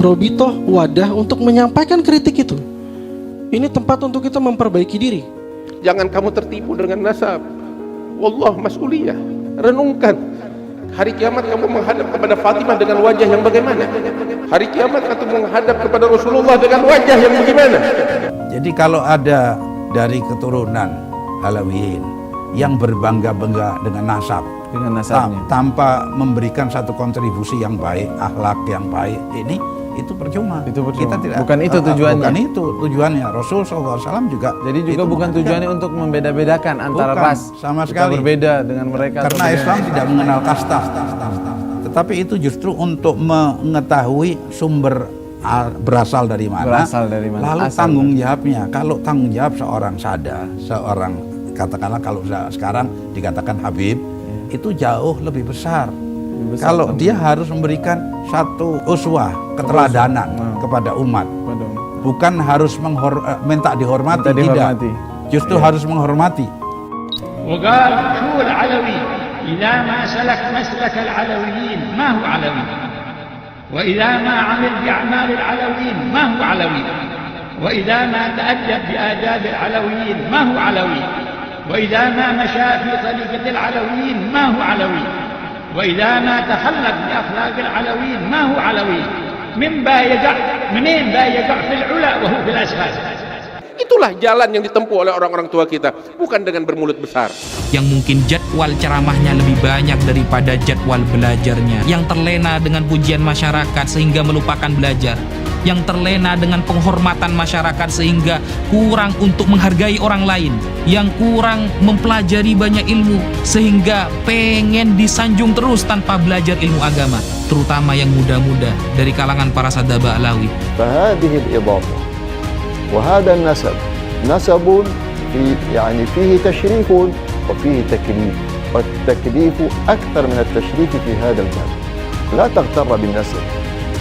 robitoh, wadah untuk menyampaikan kritik itu. Ini tempat untuk kita memperbaiki diri. Jangan kamu tertipu dengan nasab. Wallah mas'uliyah. Renungkan. Hari kiamat kamu menghadap kepada Fatimah dengan wajah yang bagaimana? Hari kiamat kamu menghadap kepada Rasulullah dengan wajah yang bagaimana? Jadi kalau ada dari keturunan Alawiyin yang berbangga-bangga dengan nasabnya, tanpa memberikan satu kontribusi yang baik, akhlak yang baik, itu percuma. Kita tidak, bukan itu tujuannya. Bukan itu tujuannya. Rasul SAW juga. Jadi juga bukan tujuannya untuk membeda-bedakan antara ras. Sama kita sekali. berbeda dengan mereka. Karena Islam tidak mengenal kasta. Tetapi itu justru untuk mengetahui sumber berasal dari mana. Lalu tanggung jawabnya. Kalau tanggung jawab seorang katakanlah kalau sekarang dikatakan Habib, itu jauh lebih besar. Kalau dia harus memberikan satu uswah, keteladanan kepada umat, bukan harus minta dihormati, tidak. Justru harus menghormati. وقال شو العلوي إذا ما سلك مسلك العلويين ما هو علوي وإذا ما عمل بأعمال العلويين ما هو علوي وإذا ما تأدب بآداب العلويين ما هو علوي وإذا ما مشى في طريقة العلويين ما هو علوي وإذا ما تخلق بأخلاق العلويين ما هو علوي منين يقع في العلا وهو في الأسفل. Itulah jalan yang ditempuh oleh orang-orang tua kita, bukan dengan bermulut besar. Yang mungkin jadwal ceramahnya lebih banyak daripada jadwal belajarnya, yang terlena dengan pujian masyarakat sehingga melupakan belajar, yang terlena dengan penghormatan masyarakat sehingga kurang untuk menghargai orang lain, yang kurang mempelajari banyak ilmu sehingga pengen disanjung terus tanpa belajar ilmu agama, terutama yang muda-muda dari kalangan para sadaba Alawi. فهذه الإضافة وهذا النسب نسب فيه تشريف وفيه تكليف، والتكليف أكثر من التشريف في هذا الباب. لا تغتر بالنسب،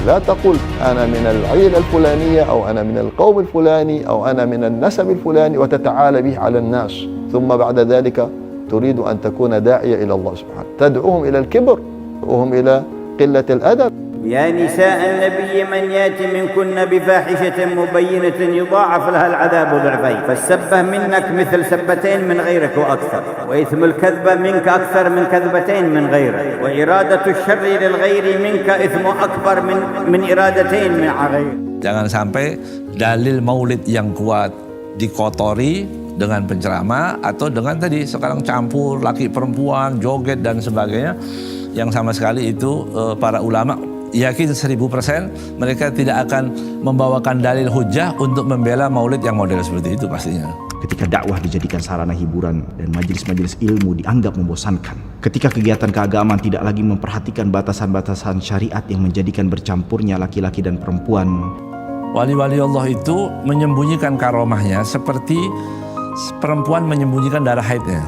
لا تقل أنا من العيلة الفلانية أو أنا من القوم الفلاني أو أنا من النسب الفلاني وتتعالى به على الناس، ثم بعد ذلك تريد أن تكون داعية إلى الله سبحانه، تدعوهم إلى الكبر وهم إلى قلة الأدب. يا نساء النبي من يأتي منكن بفاحشة مبينة يضاعف لها العذاب ضعفين، فالسبة منك مثل سبتين من غيرك وأكثر، وإثم الكذبة منك أكثر من كذبتين من غيرك، وإرادة الشر للغير منك إثم أكبر من إرادتين من غيرك. Jangan sampai dalil maulid yang kuat dikotori dengan penceramah atau dengan tadi sekarang campur laki perempuan, joget dan sebagainya, yang sama sekali itu para ulama yakin 1000% mereka tidak akan membawakan dalil hujah untuk membela maulid yang model seperti itu pastinya. Ketika dakwah dijadikan sarana hiburan dan majelis-majelis ilmu dianggap membosankan. Ketika kegiatan keagamaan tidak lagi memperhatikan batasan-batasan syariat yang menjadikan bercampurnya laki-laki dan perempuan. Wali-wali Allah itu menyembunyikan karomahnya seperti perempuan menyembunyikan darah haidnya.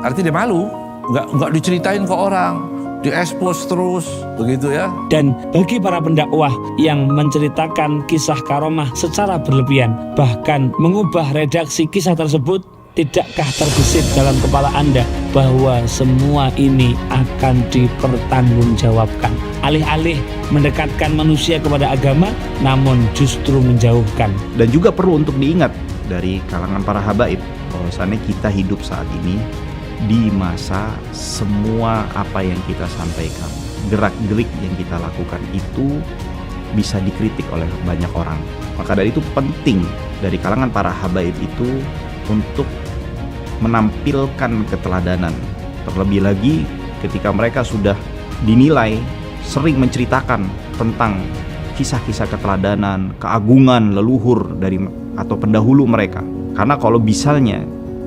Artinya dia malu, nggak diceritain ke orang, diekspos terus, begitu ya. Dan bagi para pendakwah yang menceritakan kisah karomah secara berlebihan, bahkan mengubah redaksi kisah tersebut, tidakkah terbesit dalam kepala Anda bahwa semua ini akan dipertanggungjawabkan? Alih-alih mendekatkan manusia kepada agama, namun justru menjauhkan. Dan juga perlu untuk diingat dari kalangan para habaib, bahwasannya kita hidup saat ini di masa semua apa yang kita sampaikan, gerak-gerik yang kita lakukan itu bisa dikritik oleh banyak orang. Maka dari itu penting dari kalangan para habaib itu untuk menampilkan keteladanan. Terlebih lagi ketika mereka sudah dinilai sering menceritakan tentang kisah-kisah keteladanan, keagungan leluhur dari atau pendahulu mereka. Karena kalau misalnya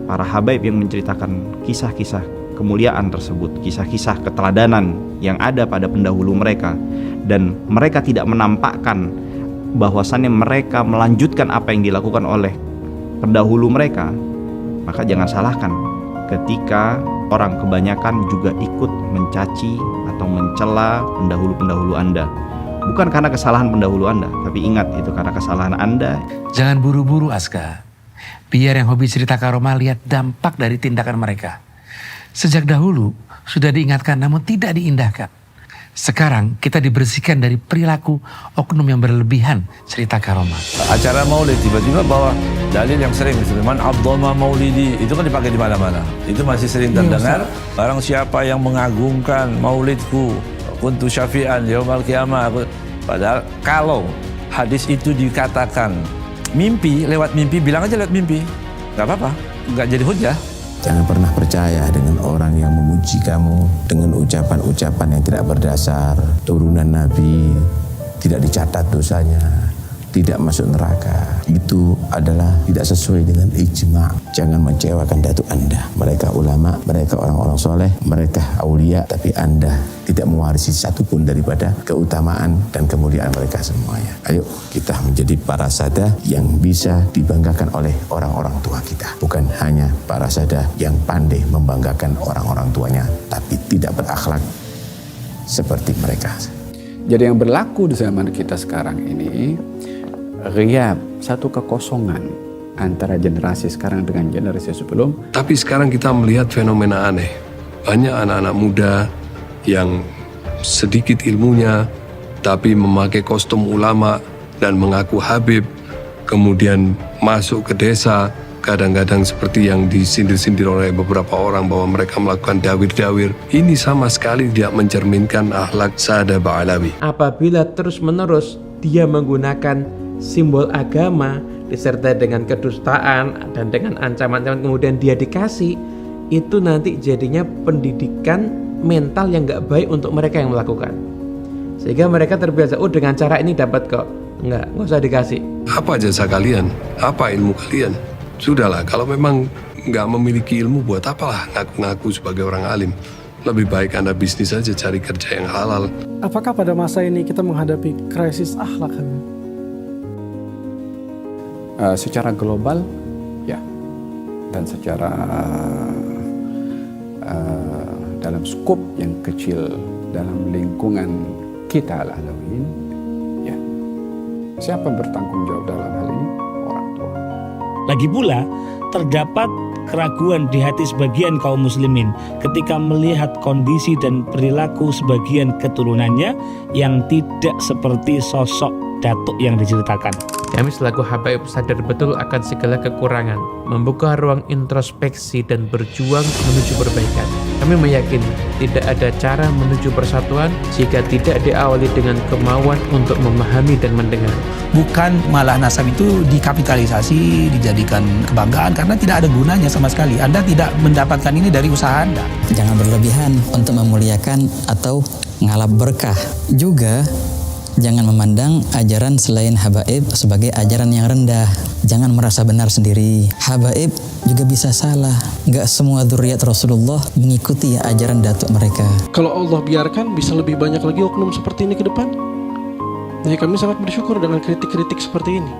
para habaib yang menceritakan kisah-kisah kemuliaan tersebut, kisah-kisah keteladanan yang ada pada pendahulu mereka, dan mereka tidak menampakkan bahwasannya mereka melanjutkan apa yang dilakukan oleh pendahulu mereka, maka jangan salahkan ketika orang kebanyakan juga ikut mencaci atau mencela pendahulu-pendahulu Anda. Bukan karena kesalahan pendahulu Anda, tapi ingat itu karena kesalahan Anda. Jangan buru-buru Aska. Biar yang hobi cerita karomah lihat dampak dari tindakan mereka. Sejak dahulu sudah diingatkan namun tidak diindahkan. Sekarang kita dibersihkan dari perilaku oknum yang berlebihan cerita karomah. Acara maulid tiba-tiba bawa dalil yang sering, man abdoma maulidi, itu kan dipakai di mana-mana. Itu masih sering terdengar. Barang siapa yang mengagungkan maulidku, kuntu syafi'an yaumal qiyamah. Padahal kalau hadis itu dikatakan mimpi, lewat mimpi, bilang aja lewat mimpi, nggak apa-apa, nggak jadi hujah. Jangan pernah percaya dengan orang yang memuji kamu dengan ucapan-ucapan yang tidak berdasar. Turunan Nabi tidak dicatat dosanya, tidak masuk neraka. Itu adalah tidak sesuai dengan ijma'. Jangan mengecewakan datuk Anda. Mereka ulama, mereka orang-orang soleh, mereka aulia, tapi Anda tidak mewarisi satupun daripada keutamaan dan kemuliaan mereka semuanya. Ayo kita menjadi para sada yang bisa dibanggakan oleh orang-orang tua kita. Bukan hanya para sada yang pandai membanggakan orang-orang tuanya, tapi tidak berakhlak seperti mereka. Jadi yang berlaku di zaman kita sekarang ini, ghiyab, satu kekosongan antara generasi sekarang dengan generasi sebelum. Tapi sekarang kita melihat fenomena aneh. Banyak anak-anak muda yang sedikit ilmunya, tapi memakai kostum ulama dan mengaku habib, kemudian masuk ke desa, kadang-kadang seperti yang disindir-sindir oleh beberapa orang bahwa mereka melakukan dawir-dawir. Ini sama sekali tidak mencerminkan akhlak Sada Ba'alawi. Apabila terus-menerus dia menggunakan simbol agama disertai dengan kedustaan dan dengan ancaman-ancaman kemudian dia dikasih, itu nanti jadinya pendidikan mental yang nggak baik untuk mereka yang melakukan, sehingga mereka terbiasa, oh dengan cara ini dapat kok, nggak usah dikasih. Apa jasa kalian? Apa ilmu kalian? Sudahlah, kalau memang nggak memiliki ilmu, buat apalah ngaku-ngaku sebagai orang alim? Lebih baik Anda bisnis aja, cari kerja yang halal. Apakah pada masa ini kita menghadapi krisis akhlak? Secara global, ya, dan secara dalam skop yang kecil dalam lingkungan kita al-Alawiyyin, ya, siapa bertanggung jawab dalam hal ini? Orang tua. Lagi pula, terdapat keraguan di hati sebagian kaum muslimin ketika melihat kondisi dan perilaku sebagian keturunannya yang tidak seperti sosok datuk yang diceritakan. Kami selaku habaib sadar betul akan segala kekurangan, membuka ruang introspeksi dan berjuang menuju perbaikan. Kami meyakini tidak ada cara menuju persatuan jika tidak diawali dengan kemauan untuk memahami dan mendengar. Bukan malah nasab itu dikapitalisasi, dijadikan kebanggaan karena tidak ada gunanya sama sekali. Anda tidak mendapatkan ini dari usaha Anda. Jangan berlebihan untuk memuliakan atau ngalap berkah. Juga jangan memandang ajaran selain habaib sebagai ajaran yang rendah. Jangan merasa benar sendiri. Habaib juga bisa salah. Gak semua dzurriyyat Rasulullah mengikuti ajaran datuk mereka. Kalau Allah biarkan, bisa lebih banyak lagi oknum seperti ini ke depan. Jadi kami sangat bersyukur dengan kritik-kritik seperti ini.